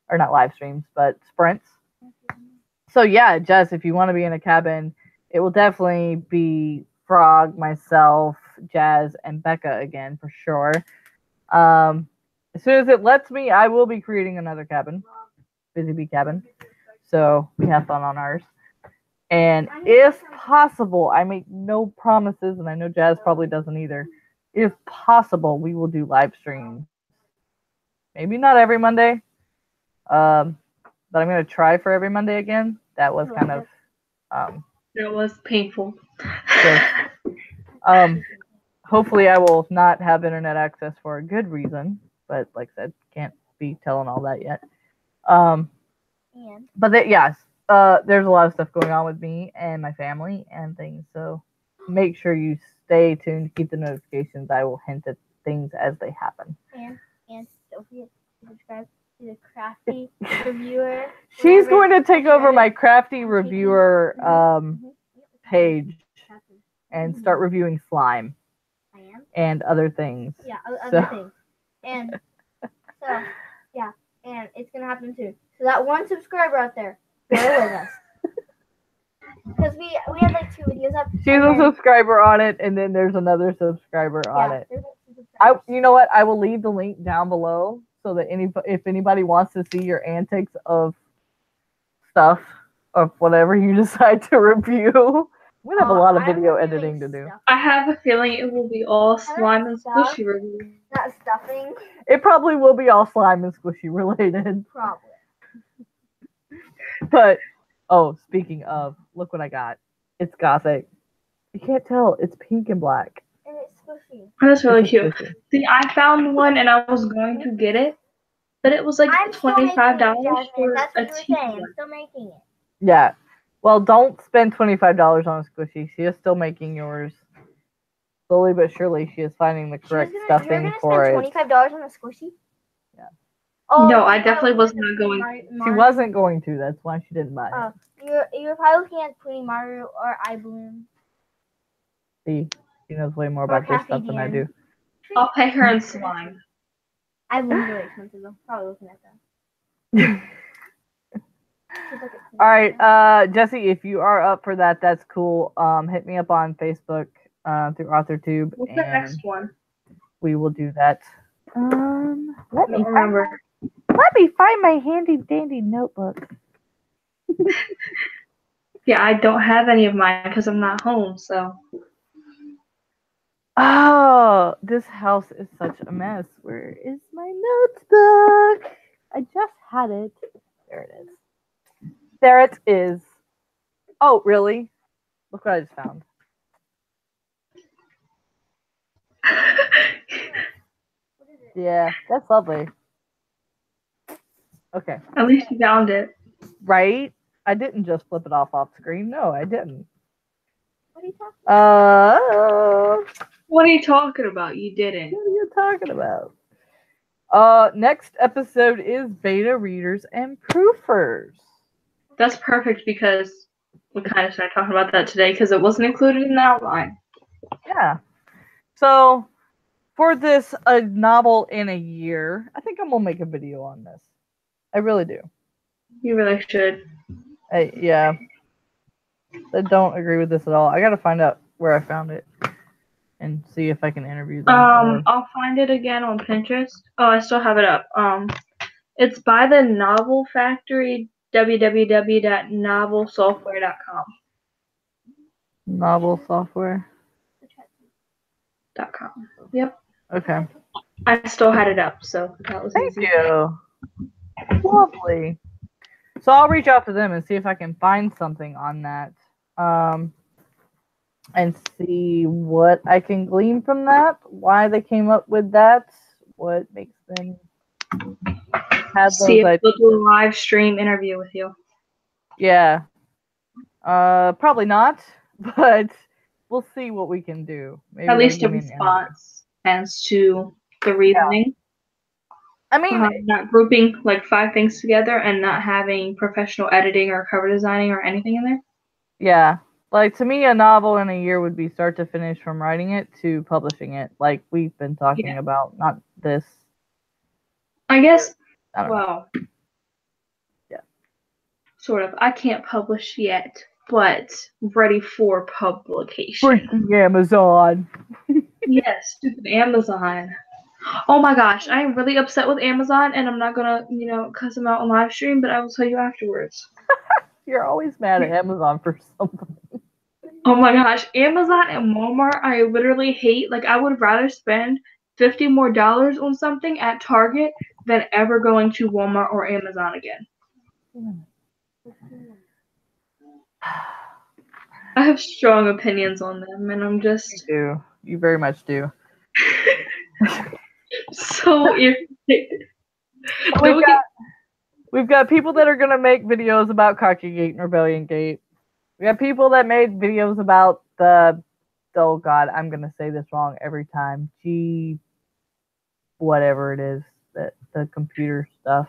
Speaker 1: Or not live streams, but sprints. So yeah, Jess, if you want to be in a cabin, it will definitely be Frog, myself, Jazz, and Becca again for sure. As soon as it lets me, I will be creating another cabin. Busy Bee cabin. So we have fun on ours. And if possible, I make no promises, and I know Jazz probably doesn't either. If possible, we will do live streams. Maybe not every Monday, but I'm going to try for every Monday again. That was kind of...
Speaker 2: That was painful.
Speaker 1: Hopefully I will not have internet access for a good reason, but like I said, can't be telling all that yet. But yes, there's a lot of stuff going on with me and my family and things, so make sure you stay tuned to keep the notifications. I will hint at things as they happen.
Speaker 3: And don't forget to subscribe to the Crafty Reviewer.
Speaker 1: She's going to take over my Crafty Reviewer page. and start reviewing slime
Speaker 3: I am.
Speaker 1: and other things.
Speaker 3: Yeah, other
Speaker 1: So-
Speaker 3: things. And so, yeah, and it's gonna happen soon. So that one subscriber out there, bear with us. Because we had like 2 videos up.
Speaker 1: She's a subscriber on it, and then there's another subscriber on it.
Speaker 3: There's like 2 subscribers.
Speaker 1: You know what? I will leave the link down below so that if anybody wants to see your antics of stuff of whatever you decide to review. We have a lot of video editing to do.
Speaker 2: I have a feeling it will be all slime and
Speaker 3: stuff.
Speaker 2: squishy review.
Speaker 3: Not stuffing.
Speaker 1: It probably will be all slime and squishy related.
Speaker 3: Probably.
Speaker 1: But oh, speaking of, look what I got. It's gothic. You can't tell. It's pink and black.
Speaker 3: And it's squishy.
Speaker 2: That's really
Speaker 1: It's
Speaker 2: cute.
Speaker 1: squishy.
Speaker 2: See, I found one and I was going to get it, but it was like
Speaker 3: I'm still
Speaker 2: $25
Speaker 3: making it, Jasmine.
Speaker 2: for
Speaker 3: That's
Speaker 2: a
Speaker 3: what you were saying. I'm
Speaker 2: t-shirt.
Speaker 3: still making it.
Speaker 1: Yeah. Well, don't spend $25 on a squishy. She is still making yours. Slowly but surely, she is finding the correct
Speaker 3: You're
Speaker 1: stuffing
Speaker 3: gonna
Speaker 1: for
Speaker 3: spend
Speaker 1: it.
Speaker 3: $25 on a squishy?
Speaker 1: Yeah.
Speaker 3: Oh,
Speaker 2: No, I definitely was not going.
Speaker 1: She wasn't going to. That's why she didn't buy it.
Speaker 3: Oh, you're probably looking at Pony Mario or iBloom.
Speaker 1: See, she knows way more about this
Speaker 3: Kathy
Speaker 1: stuff than I do.
Speaker 2: I'll pay her in slime.
Speaker 3: iBloom's really expensive though. Probably looking at that.
Speaker 1: All right, Jesse, if you are up for that, that's cool. Hit me up on Facebook through AuthorTube,
Speaker 2: What's the
Speaker 1: and
Speaker 2: next one?
Speaker 1: we will do that.
Speaker 2: I don't remember.
Speaker 1: Let me find my handy dandy notebook.
Speaker 2: Yeah, I don't have any of mine because I'm not home, so.
Speaker 1: Oh, this house is such a mess. Where is my notebook? I just had it. There it is. There it is. Oh, really? Look what I just found. Yeah, that's lovely. Okay.
Speaker 2: At least you found it.
Speaker 1: Right? I didn't just flip it off screen. No, I didn't.
Speaker 3: What are you talking
Speaker 2: What are you talking about? You didn't.
Speaker 1: What are you talking about? Next episode is beta readers and proofers.
Speaker 2: That's perfect because we kind of started talking about that today because it wasn't included in the outline.
Speaker 1: Yeah. So for this a novel in a year, I think I'm gonna make a video on this. I really do.
Speaker 2: You really should.
Speaker 1: Yeah. I don't agree with this at all. I gotta find out where I found it and see if I can interview them.
Speaker 2: I'll find it again on Pinterest. Oh, I still have it up. It's by the Novel Factory, www.novelsoftware.com.
Speaker 1: Novel software.
Speaker 2: .com. Yep.
Speaker 1: Okay.
Speaker 2: I still had it up, so that was
Speaker 1: Thank
Speaker 2: easy.
Speaker 1: you. Lovely. So I'll reach out to them and see if I can find something on that. And see what I can glean from that, why they came up with that, what makes them have those
Speaker 2: See if
Speaker 1: ideas.
Speaker 2: we'll do a live stream interview with you.
Speaker 1: Yeah. Probably not, but we'll see what we can do. Maybe
Speaker 2: At
Speaker 1: they'll
Speaker 2: least a
Speaker 1: give me an interview.
Speaker 2: response as to the reasoning.
Speaker 1: I mean,
Speaker 2: Not grouping like 5 things together and not having professional editing or cover designing or anything in there.
Speaker 1: yeah. Like, to me, a novel in a year would be start to finish from writing it to publishing it, like we've been talking about, not this.
Speaker 2: I guess,
Speaker 1: I don't know.
Speaker 2: well,
Speaker 1: Yeah.
Speaker 2: sort of. I can't publish yet, but ready for publication.
Speaker 1: Freaking Amazon.
Speaker 2: Yes, stupid Amazon. Oh my gosh, I am really upset with Amazon, and I'm not gonna, cuss them out on live stream, but I will tell you afterwards.
Speaker 1: You're always mad at Amazon for something.
Speaker 2: Oh my gosh, Amazon and Walmart, I literally hate. Like, I would rather spend $50 more on something at Target than ever going to Walmart or Amazon again. I have strong opinions on them, and I'm just
Speaker 1: You do. You very much do.
Speaker 2: so irritated.
Speaker 1: We've got people that are going to make videos about Cocky Gate and Rebellion Gate. We got people that made videos about oh God, I'm going to say this wrong every time. Whatever it is, the computer stuff.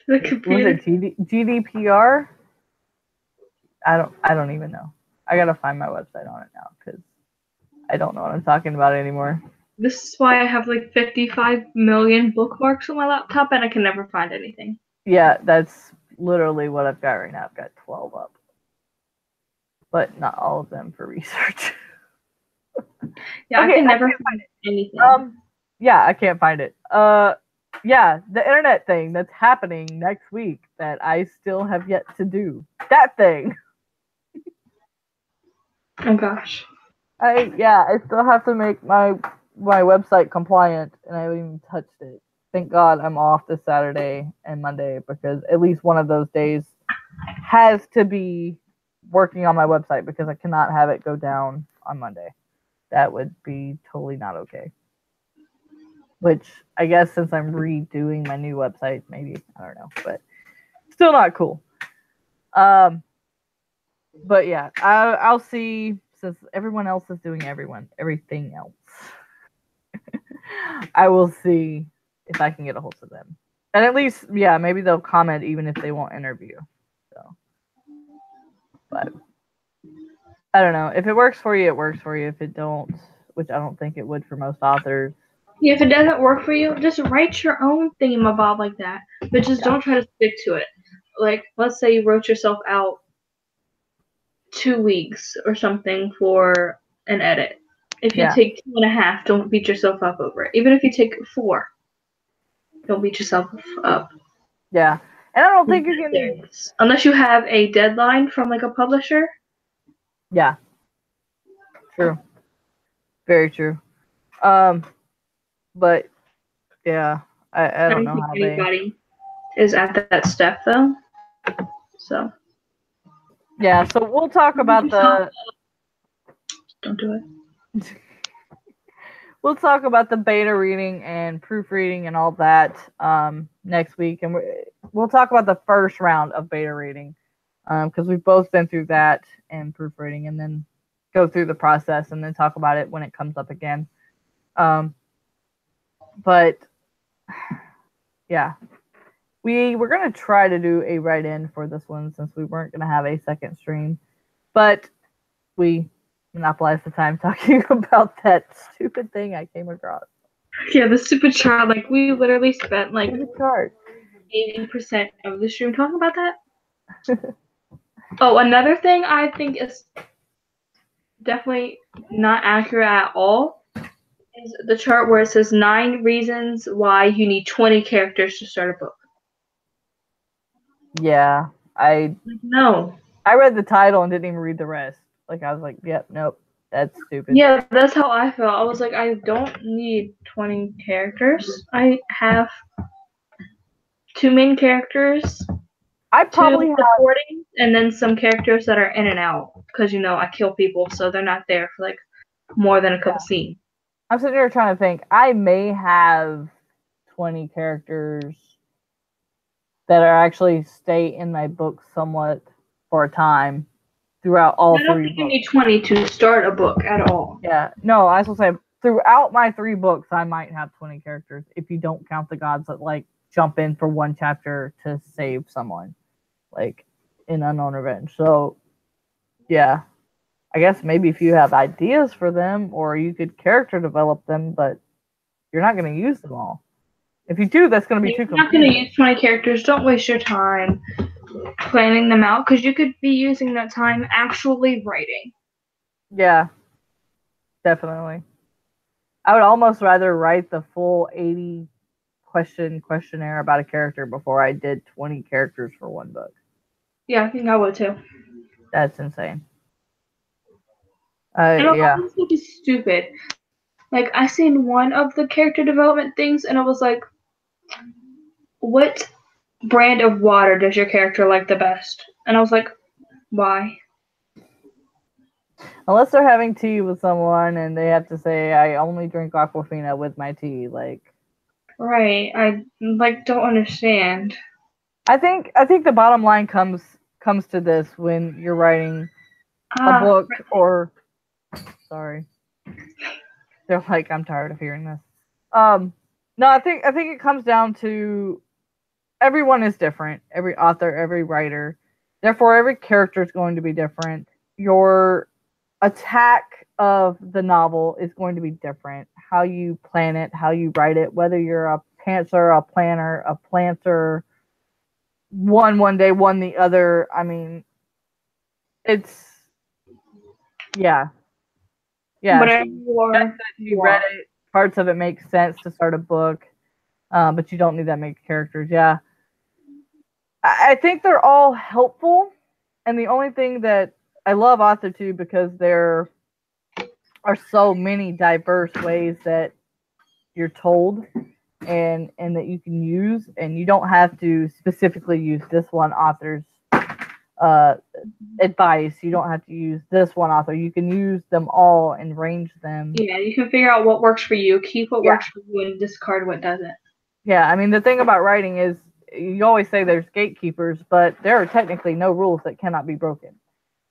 Speaker 2: The computer.
Speaker 1: Was it GDPR? I don't even know. I gotta find my website on it now because I don't know what I'm talking about anymore.
Speaker 2: This is why I have like 55 million bookmarks on my laptop and I can never find anything.
Speaker 1: Yeah, that's literally what I've got right now. I've got 12 up, but not all of them for research.
Speaker 2: Yeah,
Speaker 1: Okay,
Speaker 2: I can never find anything.
Speaker 1: Yeah, I can't find it. Yeah, the internet thing that's happening next week that I still have yet to do. That thing.
Speaker 2: Oh gosh.
Speaker 1: I still have to make my website compliant, and I haven't even touched it. Thank God I'm off this Saturday and Monday because at least one of those days has to be working on my website because I cannot have it go down on Monday. That would be totally not okay. Which I guess since I'm redoing my new website, maybe, I don't know, but still not cool. But yeah, I'll see since everyone else is doing everything else. I will see if I can get a hold of them. And at least, yeah, maybe they'll comment even if they won't interview. So, but I don't know. If it works for you, it works for you. If it don't, which I don't think it would for most authors.
Speaker 2: Yeah, if it doesn't work for you, just write your own thingamabob like that. But just don't try to stick to it. Like, let's say you wrote yourself out 2 weeks or something for an edit. If you take 2.5, don't beat yourself up over it. Even if you take 4, don't beat yourself up.
Speaker 1: Yeah. And I don't think you can...
Speaker 2: Unless you have a deadline from, like, a publisher.
Speaker 1: Yeah. True. Very true. But, yeah. I don't know how
Speaker 2: anybody is at that step, though. So.
Speaker 1: Yeah, so we'll talk about the...
Speaker 2: Don't do it.
Speaker 1: We'll talk about the beta reading and proofreading and all that next week, and we'll talk about the first round of beta reading because we've both been through that and proofreading, and then go through the process and then talk about it when it comes up again. But yeah, we were gonna try to do a write-in for this one since we weren't gonna have a second stream, but we monopolized the time talking about that stupid thing I came across.
Speaker 2: Yeah, the stupid chart. Like, we literally spent like 80% of the stream talking about that. Oh, another thing I think is definitely not accurate at all is the chart where it says 9 reasons why you need 20 characters to start a book.
Speaker 1: Yeah,
Speaker 2: No.
Speaker 1: I read the title and didn't even read the rest. Like, I was like, yep, nope, that's stupid.
Speaker 2: Yeah, that's how I felt. I was like, I don't need 20 characters. I have 2 main characters.
Speaker 1: I probably have
Speaker 2: supporting, and then some characters that are in and out because I kill people, so they're not there for like more than a couple scenes.
Speaker 1: I'm sitting here trying to think. I may have 20 characters that are actually stay in my book somewhat for a time throughout all 3 books. I don't think
Speaker 2: you need 20 to start a book at all.
Speaker 1: Yeah, no, I was gonna say throughout my 3 books, I might have 20 characters if you don't count the gods that like jump in for 1 chapter to save someone, like in Unknown Revenge. So, yeah, I guess maybe if you have ideas for them, or you could character develop them, but you're not going to use them all. If you do, that's going to be too confusing.
Speaker 2: You're not going to use 20 characters. Don't waste your time planning them out, because you could be using that time actually writing.
Speaker 1: Yeah, definitely. I would almost rather write the full 80 questionnaire about a character before I did 20 characters for 1 book.
Speaker 2: Yeah, I think I would too.
Speaker 1: That's insane.
Speaker 2: Yeah. It's stupid. Like, I seen one of the character development things, and I was like, what brand of water does your character like the best? And I was like, why?
Speaker 1: Unless they're having tea with someone and they have to say, I only drink Aquafina with my tea, like.
Speaker 2: Right. I don't understand.
Speaker 1: I think the bottom line comes to this when you're writing a book or sorry. They're like, I'm tired of hearing this. No, I think it comes down to everyone is different. Every author, every writer. Therefore, every character is going to be different. your attack of the novel is going to be different. How you plan it, how you write it, whether you're a pantser, a planner, a planter, one day, one the other. I mean, it's yeah.
Speaker 2: Whatever you are,
Speaker 1: Just that you read it, parts of it make sense to start a book, but you don't need that many characters. Yeah, I think they're all helpful, and the only thing that I love AuthorTube because there are so many diverse ways that you're told and that you can use, and you don't have to specifically use this one author's advice. You don't have to use this one author. You can use them all and range them.
Speaker 2: Yeah, you can figure out what works for you, keep what works for you, and discard what doesn't.
Speaker 1: Yeah, I mean, the thing about writing is you always say there's gatekeepers, but there are technically no rules that cannot be broken.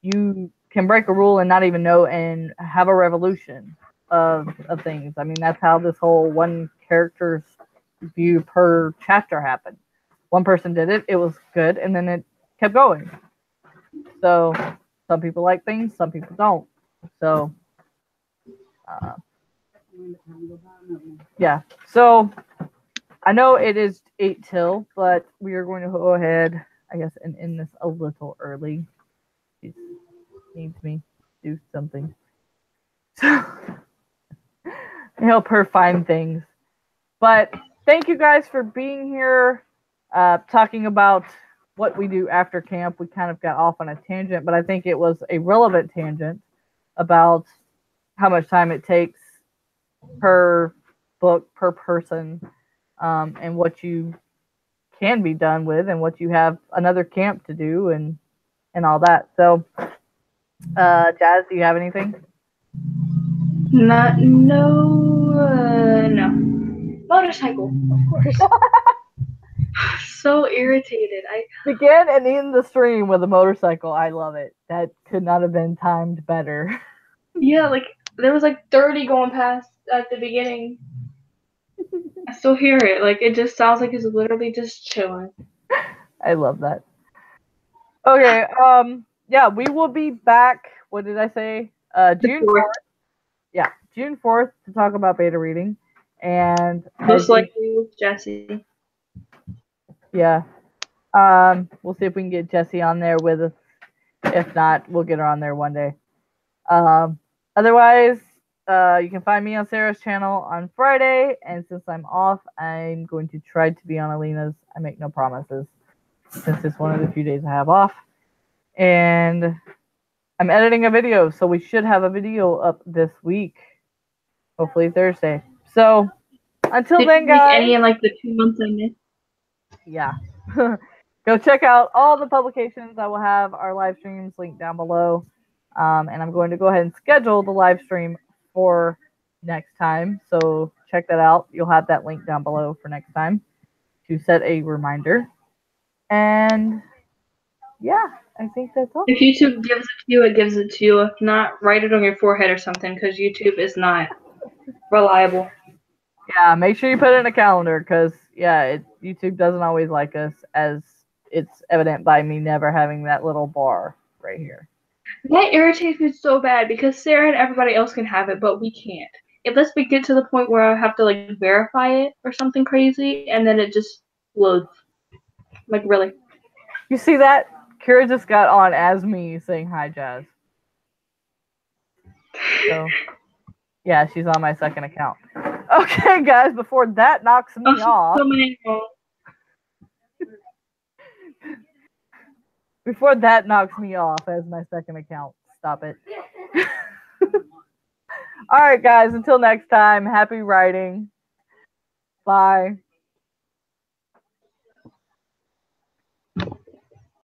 Speaker 1: You can break a rule and not even know and have a revolution of things. I mean, that's how this whole one character's view per chapter happened. One person did it, it was good, and then it kept going. So some people like things, some people don't. So yeah. So I know it is 8 till, but we are going to go ahead, I guess, and end this a little early. She needs me to do something. So help her find things. But thank you guys for being here, talking about what we do after camp. We kind of got off on a tangent, but I think it was a relevant tangent about how much time it takes per book, per person, and what you can be done with and what you have another camp to do and all that. So, Jazz, do you have anything?
Speaker 2: No. Motorcycle, of course. So irritated. I
Speaker 1: begin and end the stream with a motorcycle. I love it. That could not have been timed better.
Speaker 2: Yeah, like there was like 30 going past at the beginning. I still hear it. Like it just sounds like it's literally just chilling.
Speaker 1: I love that. Okay, yeah, we will be back. What did I say? June 4th. Yeah, June 4th to talk about beta reading. And
Speaker 2: most likely with Jesse.
Speaker 1: Yeah. We'll see if we can get Jessie on there with us. If not, we'll get her on there one day. Otherwise, you can find me on Sarah's channel on Friday, and since I'm off, I'm going to try to be on Alina's. I make no promises, since it's one of the few days I have off. And I'm editing a video, so we should have a video up this week. Hopefully Thursday. So, until then, guys.
Speaker 2: Any in like the 2 months I missed?
Speaker 1: Yeah. Go check out all the publications. I will have our live streams linked down below. And I'm going to go ahead and schedule the live stream for next time. So check that out. You'll have that link down below for next time to set a reminder. And yeah, I think that's all.
Speaker 2: If YouTube gives it to you, it gives it to you. If not, write it on your forehead or something, because YouTube is not reliable.
Speaker 1: Yeah, make sure you put it in a calendar, because YouTube doesn't always like us, as it's evident by me never having that little bar right here.
Speaker 2: That irritates me so bad, because Sarah and everybody else can have it, but we can't. Unless we get to the point where I have to like verify it or something crazy, and then it just loads. Like, really.
Speaker 1: You see that? Kira just got on as me saying hi, Jazz. So, yeah, she's on my second account. Okay, guys, before that knocks me off. Before that knocks me off as my second account. Stop it. All right, guys, until next time, happy writing. Bye.